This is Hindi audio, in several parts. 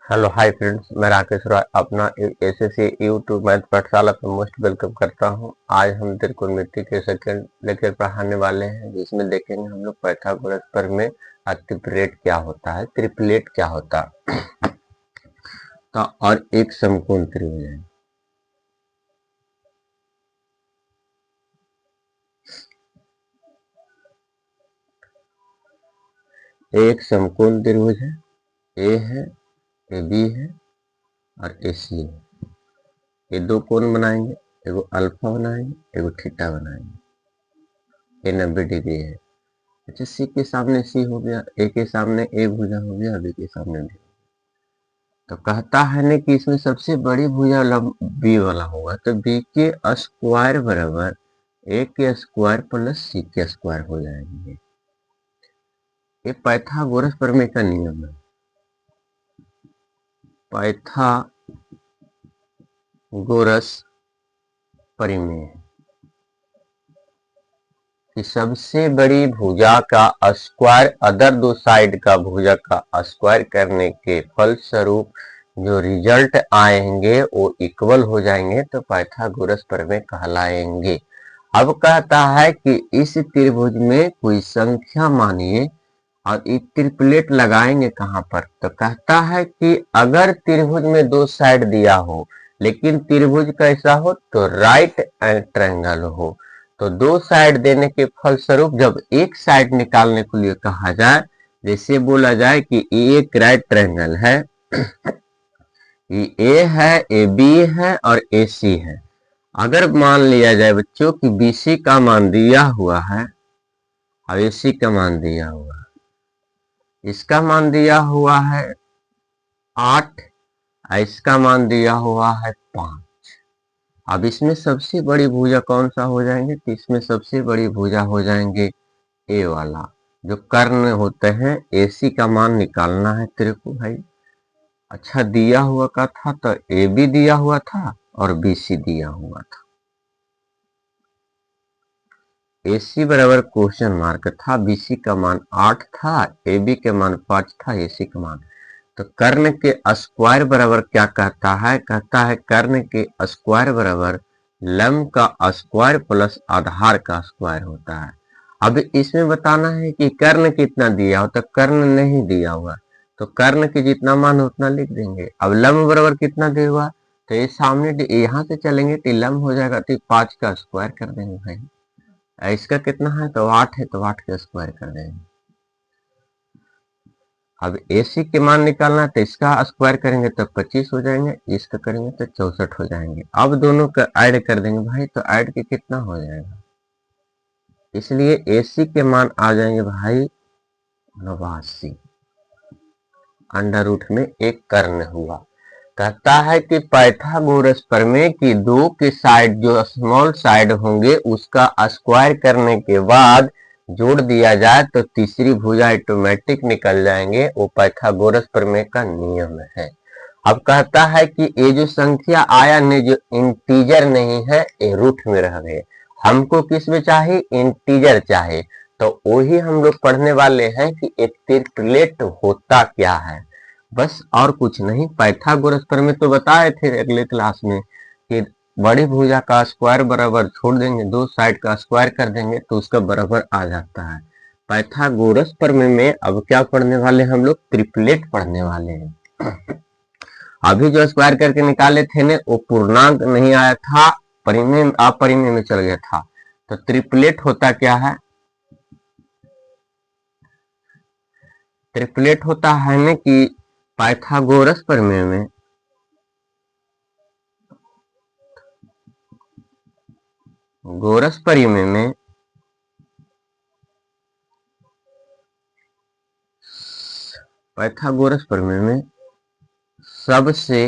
हेलो हाय फ्रेंड्स, मैं राकेश रॉय अपना एसएससी यूट्यूब मैथ पाठशाला पर मोस्ट वेलकम करता हूं। आज हम त्रिकोणमिति के सेकंड लेक्चर पढ़ाने वाले हैं, जिसमें देखेंगे हम लोग पाइथागोरस प्रमेय ट्रिपलेट क्या होता है, ट्रिपलेट क्या होता है तो और एक समकोण त्रिभुज है। एक समकोण त्रिभुज है, ए है, ए बी है और ए सी है। ये दो कोण बनाएंगे, एगो अल्फा बनाएंगे, एगो थीटा बनाएंगे। ये 90 डिग्री है। अच्छा, सी के सामने सी हो गया, ए के सामने ए भुजा हो गया, बी के सामने बी। तो कहता है ना कि इसमें सबसे बड़ी भुजा बी वाला होगा, तो बी के स्क्वायर बराबर ए के स्क्वायर प्लस सी के स्क्वायर हो जाएंगे। ये पाइथागोरस प्रमेय का नियम है। पाइथागोरस प्रमेय कि सबसे बड़ी भुजा का स्क्वायर अदर दो साइड का भुजा का स्क्वायर करने के फलस्वरूप जो रिजल्ट आएंगे वो इक्वल हो जाएंगे, तो पाइथागोरस प्रमेय कहलाएंगे। अब कहता है कि इस त्रिभुज में कोई संख्या मानिए और एक ट्रिपलेट लगाएंगे कहां पर, तो कहता है कि अगर त्रिभुज में दो साइड दिया हो लेकिन त्रिभुज कैसा हो, तो राइट ट्रायंगल हो, तो दो साइड देने के फलस्वरूप जब एक साइड निकालने के लिए कहा जाए, जैसे बोला जाए कि एक राइट ट्रायंगल है, ए है, ए बी है और ए सी है। अगर मान लिया जाए बच्चों कि बी सी का मान दिया हुआ है और ए सी का मान दिया हुआ है, इसका मान दिया हुआ है 8, इसका मान दिया हुआ है 5। अब इसमें सबसे बड़ी भुजा कौन सा हो जाएंगे, तो इसमें सबसे बड़ी भुजा हो जाएंगे ए वाला। जो कर्ण होते हैं, एसी का मान निकालना है तेरे को भाई। अच्छा, दिया हुआ का था तो ए बी दिया हुआ था और बी सी दिया हुआ था। ए सी बराबर क्वेश्चन मार्क था, बी सी का मान 8 था, ए बी के मान 5 था, ए सी का मान। तो कर्ण के स्क्वायर बराबर क्या कहता है, कहता है कर्ण के स्क्वायर बराबर लंब का स्क्वायर प्लस आधार का स्क्वायर होता है। अब इसमें बताना है कि कर्ण कितना दिया हो, तो कर्ण नहीं दिया हुआ, तो कर्ण के जितना मान हो उतना लिख देंगे। अब लंब बराबर कितना दिया हुआ, तो ये सामने यहाँ से चलेंगे तो लंब हो जाएगा, तो 5 का स्क्वायर कर देंगे भाई। इसका कितना है, तो 8 है, तो 8 का स्क्वायर कर देंगे। अब AC के मान निकालना है तो इसका स्क्वायर करेंगे तो 25 हो जाएंगे, इसका करेंगे तो 64 हो जाएंगे। अब दोनों का ऐड कर देंगे भाई, तो ऐड के कितना हो जाएगा, इसलिए AC के मान आ जाएंगे भाई 89। अंडर रूट में एक कर्ण हुआ। कहता है कि पाइथागोरस प्रमेय की दो के साइड जो स्मॉल साइड होंगे उसका स्क्वायर करने के बाद जोड़ दिया जाए तो तीसरी भुजा ऑटोमेटिक निकल जाएंगे। वो पाइथागोरस प्रमेय का नियम है। अब कहता है कि ये जो संख्या आया ने जो इंटीजर नहीं है, ये रूट में रह गए। हमको किस में चाहिए, इंटीजर चाहिए। तो वही हम लोग पढ़ने वाले हैं कि एक ट्रिपलेट होता क्या है, बस और कुछ नहीं। पाइथागोरस प्रमेय तो बताए थे अगले क्लास में कि बड़ी भुजा का स्क्वायर बराबर छोड़ देंगे, दो साइड का स्क्वायर कर देंगे तो उसका बराबर आ जाता है। पाइथागोरस प्रमेय में अब क्या पढ़ने वाले हम लोग, ट्रिपलेट पढ़ने वाले हैं। अभी जो स्क्वायर करके निकाले थे ने, वो पूर्णांक नहीं आया था, परिमेय अपरिमेय में चल गया था। तो ट्रिपलेट होता क्या है, ट्रिपलेट होता है ना कि पाइथागोरस प्रमेय में गोरस प्रमेय में पाइथागोरस प्रमेय में सबसे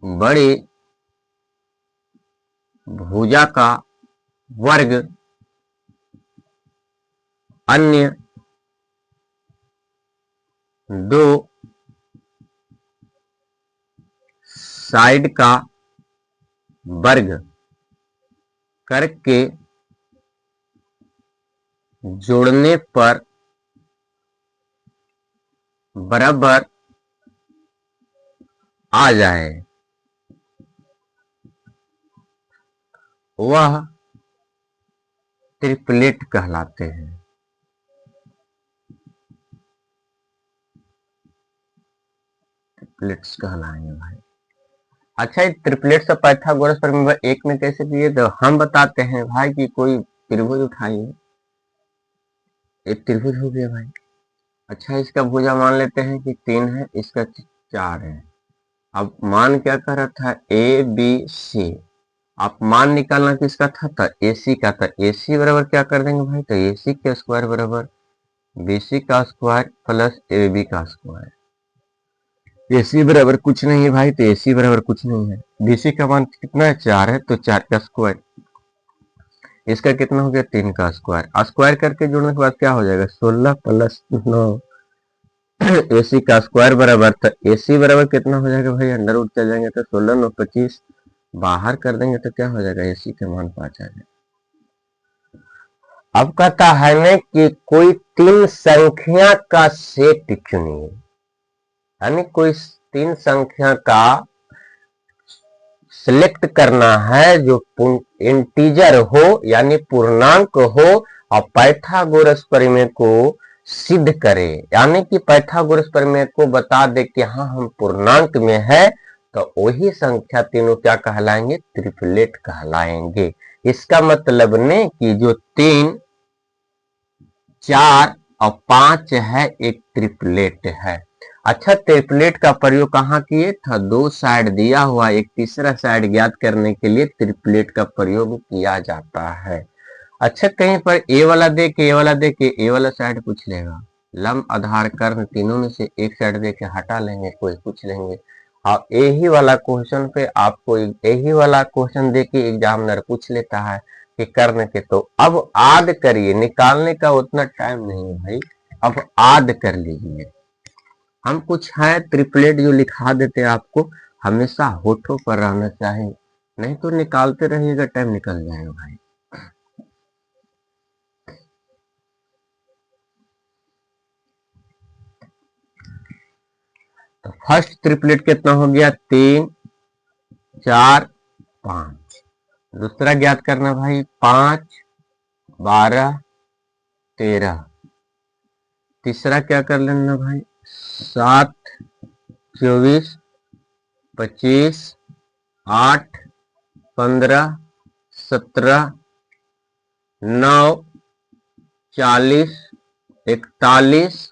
बड़े भुजा का वर्ग अन्य दो साइड का वर्ग करके जोड़ने पर बराबर आ जाए वह ट्रिपलेट कहलाते हैं। ट्रिपलेट्स कहलाएंगे भाई। अच्छा, ये ट्रिपलेट्स ऑफ पाइथागोरस प्रमेय एक में कैसे दिए, तो हम बताते हैं भाई कि कोई त्रिभुज उठाइए, एक त्रिभुज हो गया भाई। अच्छा, इसका भुजा मान लेते हैं कि 3 है, इसका 4 है। अब मान क्या कर रहा था, ए बी सी। आप मान निकालना किसका था, तो AC का था। AC बराबर क्या कर देंगे भाई, तो AC का स्क्वायर बराबर BC का स्क्वायर प्लस AB का स्क्वायर। AC बराबर कुछ नहीं है भाई, तो AC बराबर कुछ नहीं है। BC का मान कितना है, 4 है, तो 4 का स्क्वायर। इसका कितना हो गया, 3 का स्क्वायर। स्क्वायर करके जोड़ने के बाद क्या हो जाएगा, 16 प्लस 9 AC का स्क्वायर बराबर, तो AC बराबर कितना हो जाएगा भाई, अंडर रूट चल जाएंगे तो 16 9 25 बाहर कर देंगे तो क्या हो जाएगा, AC के मान 5 आ जाएगा। अब कहता है ना कि कोई 3 संख्या का सेट चुनिए, यानी कोई 3 संख्या का सिलेक्ट करना है जो इंटीजर हो यानी पूर्णांक हो और पाइथागोरस प्रमेय को सिद्ध करे, यानी कि पाइथागोरस प्रमेय को बता दे कि हाँ हम पूर्णांक में है, तो वही संख्या तीनों क्या कहलाएंगे, ट्रिपलेट कहलाएंगे। इसका मतलब ने कि जो 3 4 और 5 है एक ट्रिपलेट है। अच्छा, ट्रिपलेट का प्रयोग कहाँ किए था, 2 साइड दिया हुआ एक तीसरा साइड ज्ञात करने के लिए ट्रिपलेट का प्रयोग किया जाता है। अच्छा, कहीं पर ए वाला दे के ए वाला दे के ए वाला साइड पूछ लेगा, लंब आधार कर्ण तीनों में से एक साइड दे के हटा लेंगे, कोई पूछ लेंगे। और यही वाला क्वेश्चन पे आपको यही वाला क्वेश्चन दे के एग्जामिनर पूछ लेता है कि कर्ण के, तो अब आद करिए, निकालने का उतना टाइम नहीं है भाई, अब आद कर लीजिए। हम कुछ है ट्रिपलेट जो लिखा देते हैं आपको, हमेशा होठों पर रहना चाहिए, नहीं तो निकालते रहिएगा टाइम निकल जाएगा भाई। तो फर्स्ट ट्रिपलेट कितना हो गया, 3 4 5। दूसरा ज्ञात करना भाई, 5 12 13। तीसरा क्या कर लेना भाई, 7 24 25 8 15 17 9 40 41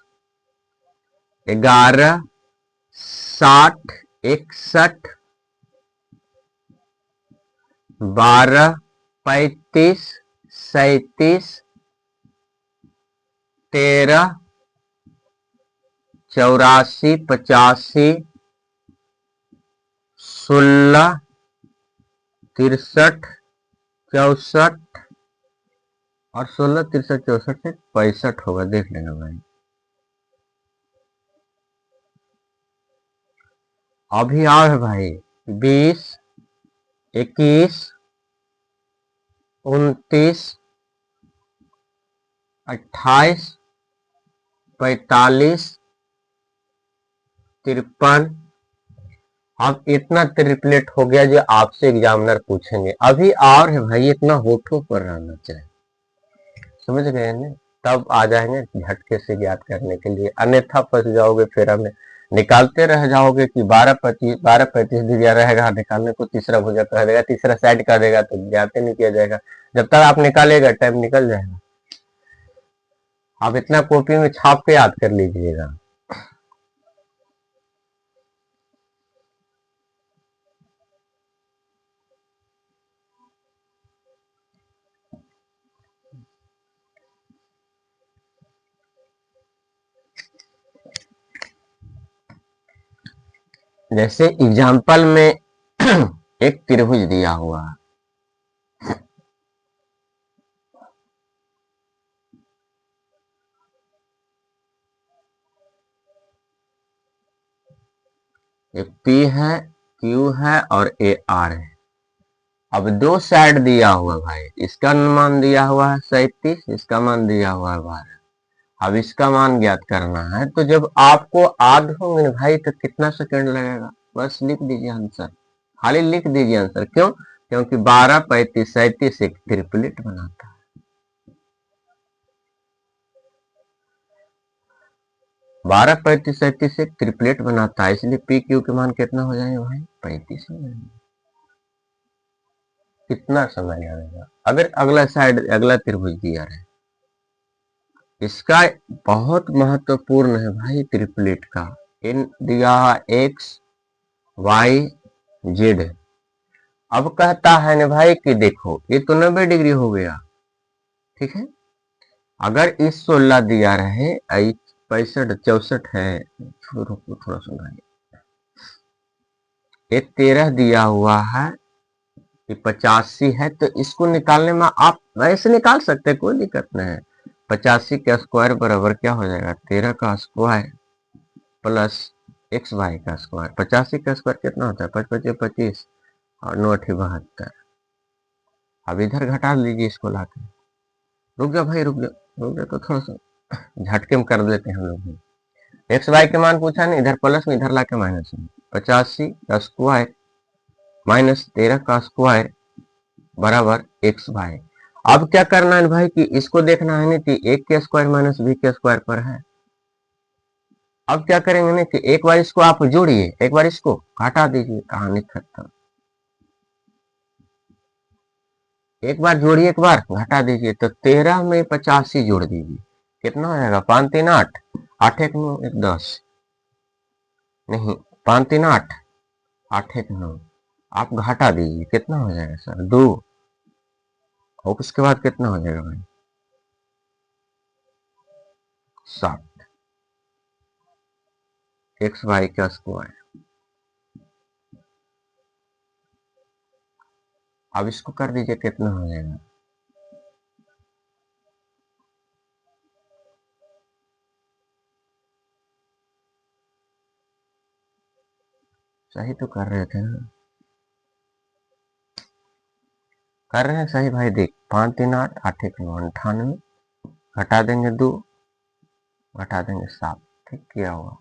11 60 61 12 35 37 13 84 85 16 63 64 और 16 63 64 से 65 होगा, देख लेना भाई। अभी और है भाई, 20 21 29 28 45 53। अब इतना ट्रिपलेट हो गया जो आपसे एग्जामिनर पूछेंगे। अभी और है भाई, इतना होठों पर रहना चाहिए, समझ गए ना, तब आ जाएंगे झटके से ज्ञात करने के लिए, अन्यथा फंस जाओगे, फिर हमें निकालते रह जाओगे कि 12 35 दिया रहेगा, निकालने को तीसरा भुजा कर देगा, तीसरा साइड कर देगा, तो ज्ञात नहीं किया जाएगा। जब तक आप निकालेगा टाइम निकल जाएगा। आप इतना कॉपी में छाप के याद कर लीजिएगा। जैसे एग्जाम्पल में एक त्रिभुज दिया हुआ है, एक P है, Q है और AR है। अब 2 साइड दिया हुआ भाई, इसका मान दिया हुआ है 37, इसका मान दिया हुआ है 12। अब इसका मान ज्ञात करना है, तो जब आपको याद होंगे ना भाई तो कितना सेकंड लगेगा, बस लिख दीजिए आंसर, खाली लिख दीजिए आंसर। क्यों? क्योंकि 12, 35, 37 एक ट्रिपलेट बनाता है। 12, 35, 37 एक ट्रिपलेट बनाता है, इसलिए पी क्यू के मान कितना हो जाएंगे भाई? 35 हो जाएंगे। कितना समय लगेगा? अगर अगला साइड, अगला त्रिभुज दिया रहे, इसका बहुत महत्वपूर्ण है भाई ट्रिपलेट का। इन दिया एक्स वाई जेड। अब कहता है ना भाई कि देखो ये तो 90 डिग्री हो गया, ठीक है। अगर इस 16 दिया रहे, 65, 64 है, थोड़ा सुनाइए, ये 13 दिया हुआ है, ये 85 है, तो इसको निकालने में आप ऐसे निकाल सकते हैं, कोई दिक्कत नहीं है। 85 का स्क्वायर बराबर क्या हो जाएगा? 13 का स्क्वायर प्लस एक्स वाई का स्क्वायर। 85 का स्क्वायर कितना होता है? 5 × 5 = 25 और 9 × 8 = 72। अब इधर घटा लीजिए इसको लाके। रुक जा भाई, रुक जा, रुक जा, तो थोड़ा सा झटके में कर देते हैं हम लोग। एक्स वाई के मान पूछा नहीं, इधर प्लस में, इधर लाके माइनस में। 85 का स्क्वायर माइनस 13 का स्क्वायर बराबर एक्स वाई। अब क्या करना है भाई कि इसको देखना है ना कि एक के स्क्वायर माइनस बी के स्क्वायर पर है। अब क्या करेंगे ना कि एक बार इसको आप जोड़िए, एक बार इसको घटा दीजिए, कहानी खत्म। एक बार जोड़िए, एक बार घटा दीजिए, तो 13 में 85 जोड़ दीजिए, कितना हो जाएगा? 5 × 3 = 8, 8 × 1 = 9, 1 × 10 नहीं, 5 × 3 = 8, 8 × 1 = 9। आप घटा दीजिए, कितना हो जाएगा सर? 2। और उसके बाद कितना हो जाएगा भाई? 7 एक्स वाई का स्क्वायर। अब इसको कर दीजिए, कितना हो जाएगा? सही तो कर रहे थे ना, कर रहे हैं सही भाई। देख, 5 × 3 = 8, 8 × 1 = 9, 98, घटा देंगे 2, घटा देंगे 7, ठीक किया हुआ।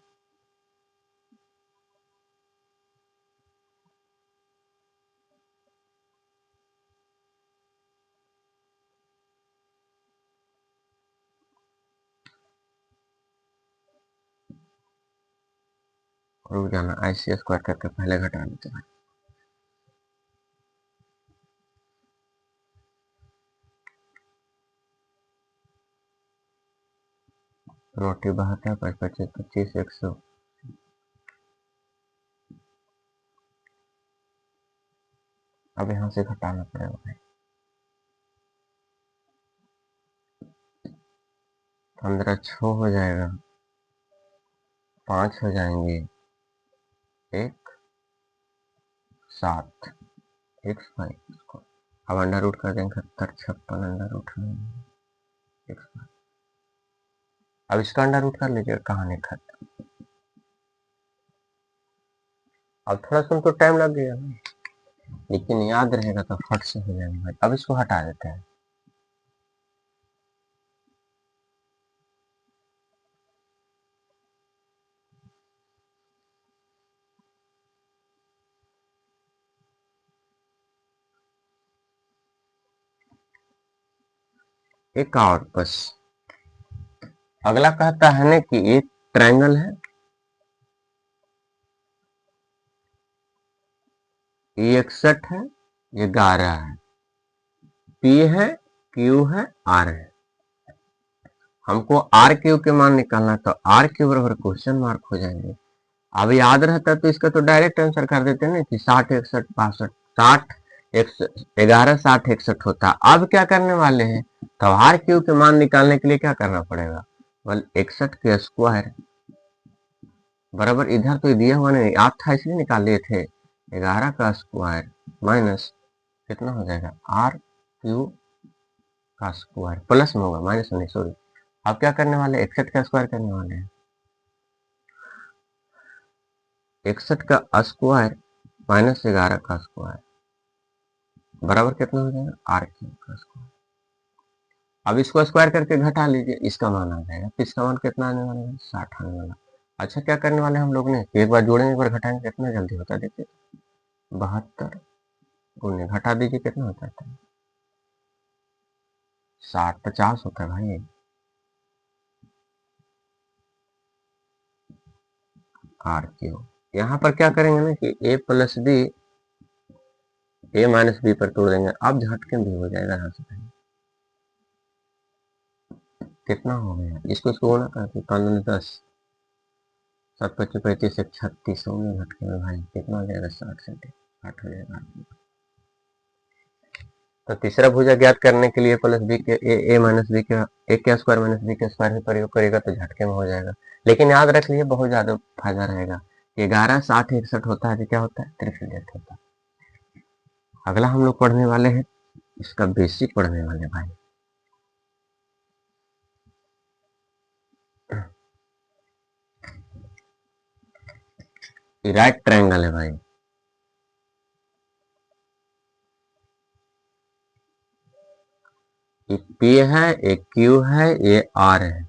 रुक जाना, ऐसे स्क्वायर करके पहले घटा लेते हैं। रोटी 72, 5 × 5 = 25, 100। अब यहाँ से घटाना पड़ेगा भाई, 15 6 हो जाएगा, 5 हो जाएंगे, 1 7 एक्स वाई। अब अंडर रूट कर देंगे, 70 56 अंडर रूट एक्स वाई। अब इसका अंडर रूट कर लीजिए, कहानी खत्म। अब थोड़ा सा तो टाइम लग गया भाई, लेकिन याद रहेगा तो फट से हो जाएगा भाई। अब इसको हटा देते हैं। एक और बस। अगला कहता है ना कि एक ट्रायंगल है, ये 61 है, ये 11 है, पी है, क्यू है, आर है। हमको आर क्यू के मान निकालना है, तो आर क्यू बराबर क्वेश्चन मार्क हो जाएंगे। अब याद रहता तो इसका तो डायरेक्ट आंसर कर देते ना कि 60 61 62, 60 11 60 61 होता। अब क्या करने वाले हैं? तो आर क्यू के मान निकालने के लिए क्या करना पड़ेगा? 61 के स्क्वायर बराबर, इधर तो दिया हुआ नहीं, आप था इसलिए निकाल लिए थे, 11 का स्क्वायर माइनस कितना हो जाएगा? आर क्यू का स्क्वायर, प्लस में होगा, माइनस नहीं, सॉरी। अब क्या करने वाले? 61 का स्क्वायर करने वाले हैं। 61 का स्क्वायर माइनस 11 का स्क्वायर बराबर कितना हो जाएगा? आर क्यू का स्क्वायर। अब इसको स्क्वायर करके घटा लीजिए, इसका मान आ जाएगा। तो इसका मान कितना आने वाला है? 60 आने वाला। अच्छा क्या करने वाले हम लोग ने, एक बार जोड़ेंगे एक बार घटाएंगे, कितना जल्दी होता है देखिए। 72 गुने घटा दीजिए, कितना होता है? 60 50 होता है भाई। आर क्यू यहाँ पर क्या करेंगे ना कि ए प्लस बी, ए माइनस बी पर तोड़ देंगे, अब झटके भी हो जाएगा यहाँ से। कितना हो गया, इसको इसको गुना करके 5 10 7 25 35 36 हो गया झटके में भाई। कितना हो जाएगा? 60 हो जाएगा। तो तीसरा भुजा ज्ञात करने के लिए प्लस बी के ए माइनस बी के ए के स्क्वायर माइनस बी के स्क्वायर से प्रयोग करेगा तो झटके में हो जाएगा। लेकिन याद रख लिए बहुत ज्यादा फायदा रहेगा। 11 60 61 होता है तो क्या होता है? त्रिफिलियट होता है। अगला हम लोग पढ़ने वाले हैं, इसका बेसिक पढ़ने वाले भाई। राइट ट्रायंगल है भाई। एक पी है, एक क्यू है, ये आर है।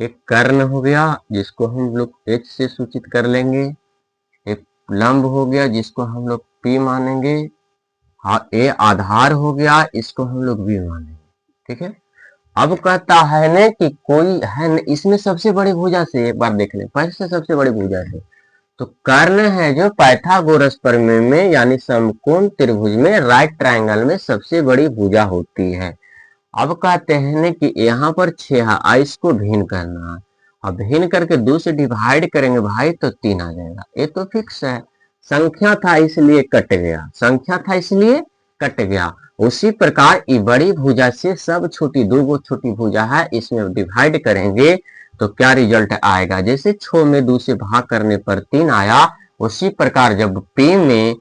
एक कर्ण हो गया जिसको हम लोग एच से सूचित कर लेंगे। एक लंब हो गया जिसको हम लोग पी मानेंगे। हाँ, ए आधार हो गया, इसको हम लोग बी मानेंगे। ठीक है। अब कहता है ना कि कोई है न, इसमें सबसे बड़ी भुजा से एक बार देख लें, पहले से सबसे बड़ी भुजा से। तो कर्ण है जो पाइथागोरस प्रमेय में यानी समकोण त्रिभुज में राइट ट्रायंगल में सबसे बड़ी भुजा होती है। अब कहते हैं ना कि यहाँ पर 6 है, इसको भिन्न करना है। अब भिन्न करके 2 से डिवाइड करेंगे भाई तो 3 आ जाएगा। ये तो फिक्स है, संख्या था इसलिए कट गया, संख्या था इसलिए कट गया। उसी प्रकार ये बड़ी भुजा से सब छोटी 2 छोटी भुजा है, इसमें डिवाइड करेंगे तो क्या रिजल्ट आएगा? जैसे 6 में 2 से भाग करने पर 3 आया, उसी प्रकार जब P में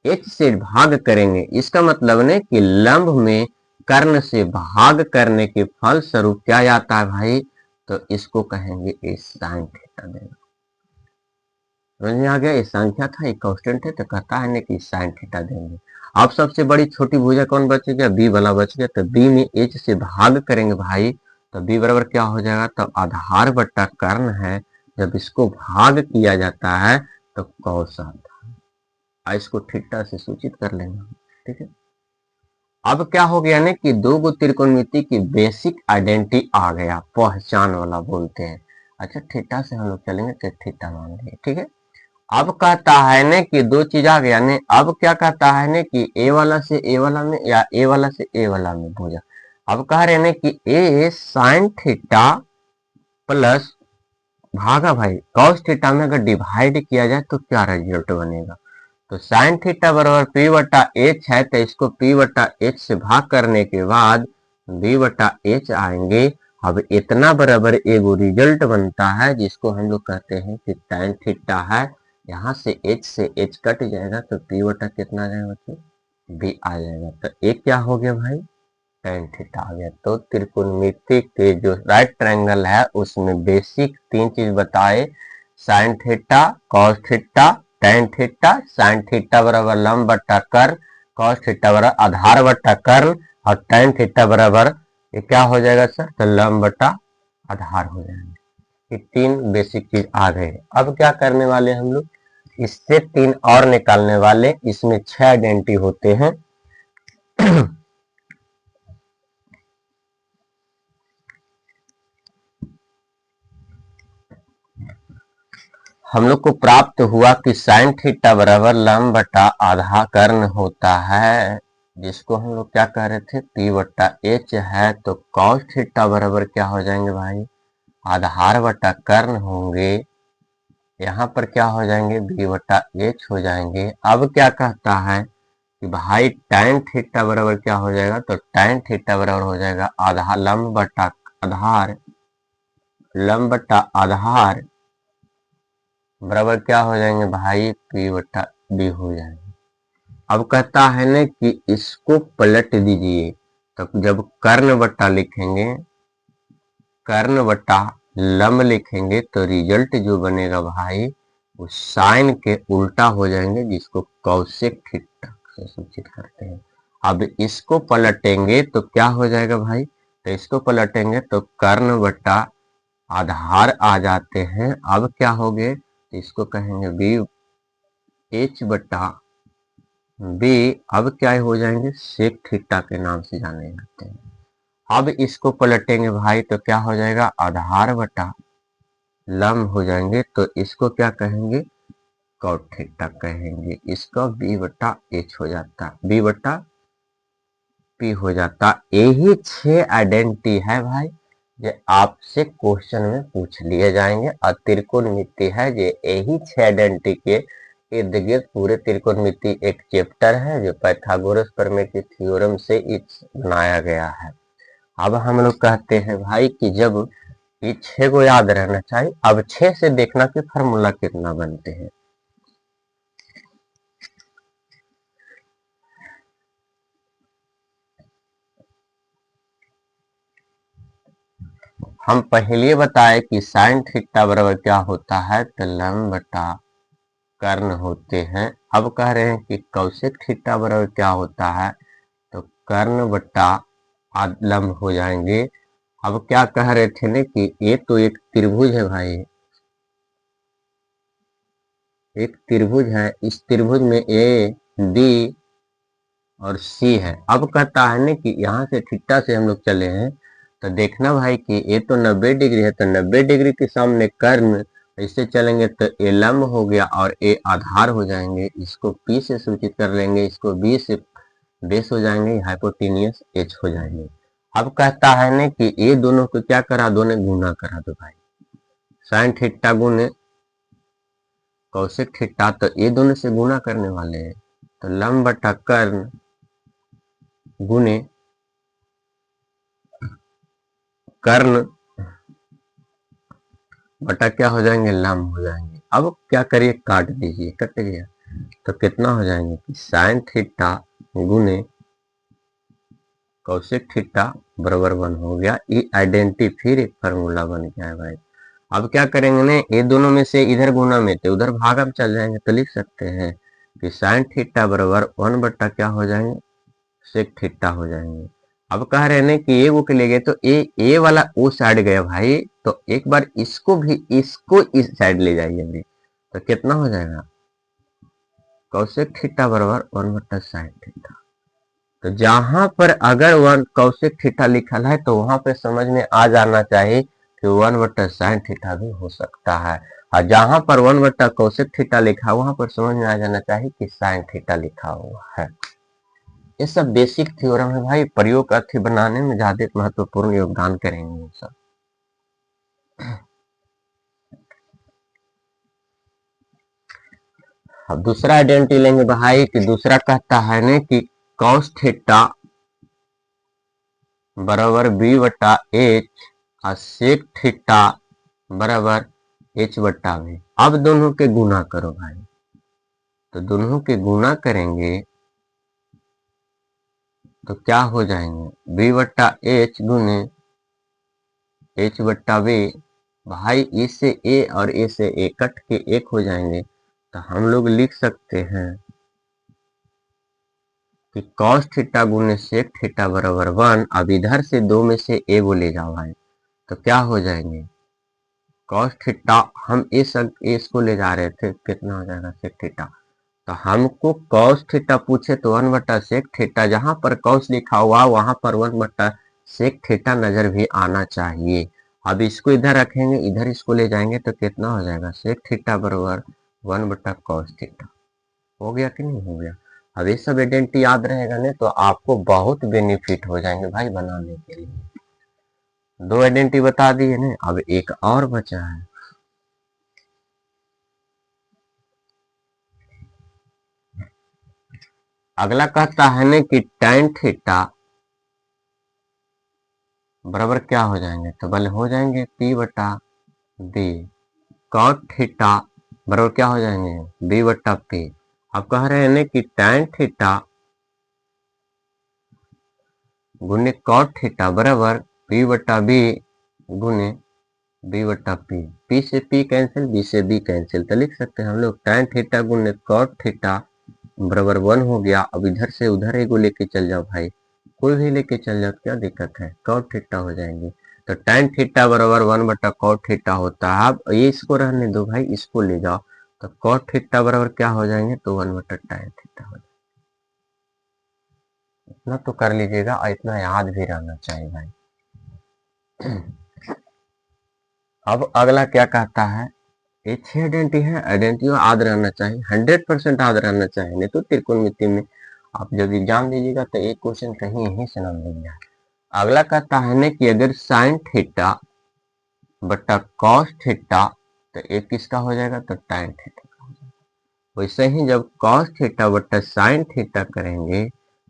H से भाग करेंगे, इसका मतलब ने कि लंब में कर्ण से भाग करने के फल स्वरूप क्या आता है भाई? तो इसको कहेंगे ए साइन थीटा देगा। समझ में आ गया? ये संख्या था, एक कांस्टेंट है, तो कहता है ना कि साइन थीटा देंगे। अब सबसे बड़ी छोटी भुजा कौन बचेगा? बी वाला बच गया। तो बी में एच से भाग करेंगे भाई तो बी बराबर क्या हो जाएगा? तो आधार बट्टा कर्ण है, जब इसको भाग किया जाता है तो कौस आता है। इसको थीटा से सूचित कर लेंगे। ठीक है। अब क्या हो गया ना कि 2 त्रिकोणमिति की बेसिक आइडेंटिटी आ गया, पहचान वाला बोलते हैं। अच्छा थीटा से हम लोग चलेंगे तो थीटा मान लेंगे। ठीक है। अब कहता है ने कि 2 चीज आ गया ने। अब क्या कहता है ने कि ए वाला से ए वाला में या ए वाला से ए वाला में भुजा। अब कह रहे ने कि ए साइन थीटा प्लस भागा भाई कॉस थीटा में अगर डिवाइड किया जाए तो क्या रिजल्ट बनेगा? तो साइन थीटा बराबर पी बटा एच है, तो इसको पी बटा एच से भाग करने के बाद बी बटा एच आएंगे। अब इतना बराबर एगो रिजल्ट बनता है जिसको हम लोग कहते हैं कि tan थीटा है। यहाँ से एच कट जाएगा तो पी बटा कितना आ जाएगा बच्चों? बी आ जाएगा। तो एक क्या हो गया भाई? tan थीटा आ गया। तो त्रिकोणमिति के जो राइट ट्रायंगल है उसमें बेसिक 3 चीज बताए, sine theta, cos theta, tan theta. Sine theta बराबर लंब बट्टा कर्ण, कॉस थीटा बराबर आधार बट्टा कर्ण, और tan थीटा बराबर ये क्या हो जाएगा सर? तो लंब बट्टा आधार हो जाएगा। ये 3 बेसिक चीज आ गए। अब क्या करने वाले हम लोग? इससे 3 और निकालने वाले। इसमें 6 आइडेंटिटी होते हैं। हम लोग को प्राप्त हुआ कि साइन थीटा बराबर लंब बटा आधा कर्ण होता है, जिसको हम लोग क्या कह रहे थे? पी बटा एच है। तो कॉस थीटा बराबर क्या हो जाएंगे भाई? आधार बटा कर्ण होंगे। यहाँ पर क्या हो जाएंगे? बी बटा एच हो जाएंगे। अब क्या कहता है कि भाई tan थीटा बराबर क्या हो जाएगा? तो tan थीटा बराबर हो जाएगा आधा लंब बटा आधार, लंब बटा आधार बराबर क्या हो जाएंगे भाई? पी बटा बी हो जाएंगे। अब कहता है ना कि इसको पलट दीजिए। तो जब कर्ण बट्टा लिखेंगे, कर्ण बट्टा लंब लिखेंगे तो रिजल्ट जो बनेगा भाई वो साइन के उल्टा हो जाएंगे, जिसको कौशिक थीटा से सूचित करते हैं। अब इसको पलटेंगे तो क्या हो जाएगा भाई? तो इसको पलटेंगे तो कर्ण बटा आधार आ जाते हैं। अब क्या हो गए, तो इसको कहेंगे बी एच बटा बी। अब क्या हो जाएंगे, सेक थीटा के नाम से जाने जाते हैं। अब इसको पलटेंगे भाई तो क्या हो जाएगा, आधार बटा लंब हो जाएंगे, तो इसको क्या कहेंगे, कॉट थीटा कहेंगे। इसका बी बटा एच हो जाता, बी बटा पी हो जाता। यही 6 आइडेंटिटी है भाई, ये आपसे क्वेश्चन में पूछ लिए जाएंगे। और त्रिकोणमिति है ये, यही 6 आइडेंटिटी के इर्द गिर्द पूरे त्रिकोणमिति एक चैप्टर है जो पाइथागोरस प्रमेय के थ्योरम से बनाया गया है। अब हम लोग कहते हैं भाई कि जब ये 6 को याद रहना चाहिए। अब 6 से देखना कि फार्मूला कितना बनते हैं। हम पहले बताए कि साइन थीटा बराबर क्या होता है, तो लंब बटा कर्ण होते हैं। अब कह रहे हैं कि कौशिक थीटा बराबर क्या होता है, तो कर्ण बटा लंब हो जाएंगे। अब क्या कह रहे थे ना कि ये तो एक त्रिभुज है भाई, एक त्रिभुज है, इस त्रिभुज में ए बी और सी है। अब कहता है ना कि यहाँ से थीटा से हम लोग चले हैं तो देखना भाई कि ये तो 90 डिग्री है, तो 90 डिग्री के सामने कर्ण, इससे चलेंगे तो ए लंब हो गया और ए आधार हो जाएंगे। इसको पी से सूचित कर लेंगे, इसको बी से बेस हो जाएंगे, हाइपोटेनियस एच हो जाएंगे। अब कहता है ना कि ये दोनों को क्या करा दो, ने गुना करा दो भाई, साइन थीटा गुने कौशिक थीटा, तो ये दोनों से गुना करने वाले हैं। तो लंब बटा कर्ण गुने कर्ण बटा क्या हो जाएंगे, लंब हो जाएंगे। अब क्या करिए, काट दीजिए, कट गया तो कितना हो जाएंगे कि साइन थीटा गुने कौशिक थीटा बराबर 1 हो गया। ये आइडेंटिटी फिर एक फार्मूला बन गया है भाई। अब क्या करेंगे ने, ये दोनों में से इधर गुना में तो उधर भाग हम चल जाएंगे, तो लिख सकते हैं कि साइन थीटा बराबर 1 बट्टा क्या हो जाएंगे, सेक थीटा हो जाएंगे। अब कह रहे हैं कि ये वो के ले गए तो ए वाला वो साइड गया भाई, तो एक बार इसको भी इसको इस साइड ले जाइए अभी, तो कितना हो जाएगा, कौशिक थीटा बराबर 1 बट्टा साइन थीटा। तो जहां पर अगर 1 कौशिक थीटा लिखा है तो वहां पे समझ में आ जाना चाहिए कि 1 बट्टा साइन थीटा भी हो सकता है। और जहां पर 1 बट्टा कौशिक थीटा लिखा है वहां पर समझ में आ जाना चाहिए कि साइन थीटा लिखा हुआ है। ये सब बेसिक थ्योरम है भाई, प्रयोग अर्थ बनाने में ज्यादा महत्वपूर्ण योगदान करेंगे ये सब। अब दूसरा आइडेंटिटी लेंगे भाई कि दूसरा कहता है ना कि कॉस थीटा बराबर बी बटा एच और सेक थीटा बराबर एच बटा बी। अब दोनों के गुना करो भाई, तो दोनों के गुना करेंगे तो क्या हो जाएंगे, बी बट्टा एच गुने एच बट्टा बी। भाई ए से ए और ए से ए कट के एक हो जाएंगे, तो हम लोग लिख सकते हैं कि कॉस थीटा गुने सेक थीटा बराबर 1। अब इधर से 2 में से ए वो ले जाओ भाई, तो क्या हो जाएंगे, कॉस थीटा, हम इसको ले जा रहे थे, कितना हो जाएगा सेक थीटा। तो हमको कॉस थीटा पूछे तो 1 बट्टा सेक थीटा, जहां पर कॉस लिखा हुआ वहां पर 1 बट्टा सेक थीटा नजर भी आना चाहिए। अब इसको इधर रखेंगे, इधर इसको ले जाएंगे तो कितना हो जाएगा, सेक थीटा बराबर 1 बट्टा कॉस थीटा। हो गया कि नहीं हो गया। अब ये सब आइडेंटिटी याद रहेगा ना तो आपको बहुत बेनिफिट हो जाएंगे भाई बनाने के लिए। 2 आइडेंटिटी बता दिए ना, अब एक और बचा है। अगला कहता है ना कि tan थीटा बराबर क्या हो जाएंगे, तो भले हो जाएंगे p बटा बी। कॉट थीटा बराबर क्या हो जाएंगे, b बटा p। अब कह रहे हैं ना कि tan थीटा गुने कॉट थीटा बराबर p बटा b गुने b बटा p से p कैंसिल, b से b कैंसिल, तो लिख सकते हैं हम लोग tan थीटा गुने कॉट थीटा बराबर 1 हो गया। अब इधर से उधर एगो लेके चल जाओ भाई, कोई भी लेके चल जाओ, क्या दिक्कत है, कॉट थीटा हो जाएंगे। तो tan थीटा बराबर 1/cot थीटा होता है। अब ये इसको रहने दो भाई, इसको ले जाओ, तो cot थीटा बराबर क्या हो जाएंगे, तो 1/tan थीटा हो जाएगा। इतना तो कर लीजिएगा और इतना याद भी रहना चाहिए भाई। अब अगला क्या कहता है, ये 6 आइडेंटिटी है, आइडेंटिटी याद रहना चाहिए, 100% याद रहना चाहिए, नहीं तो त्रिकोणमिति में आप जब एग्जाम दीजिएगा तो एक क्वेश्चन कहीं यहीं से नाम मिल जाए। अगला कहता है ना कि अगर साइन थीटा बटा कॉस थीटा, तो एक किसका हो जाएगा, तो tan थीटा का हो जाएगा। वैसे ही जब कॉस थीटा बटा साइन थीटा करेंगे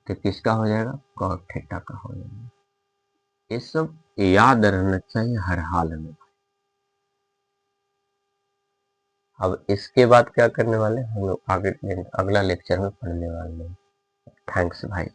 तो किसका हो जाएगा, कॉट थीटा का हो जाएगा। ये सब याद रहना चाहिए हर हाल में। अब इसके बाद क्या करने वाले हम लोग आगे अगला लेक्चर में पढ़ने वाले हैं। थैंक्स भाई।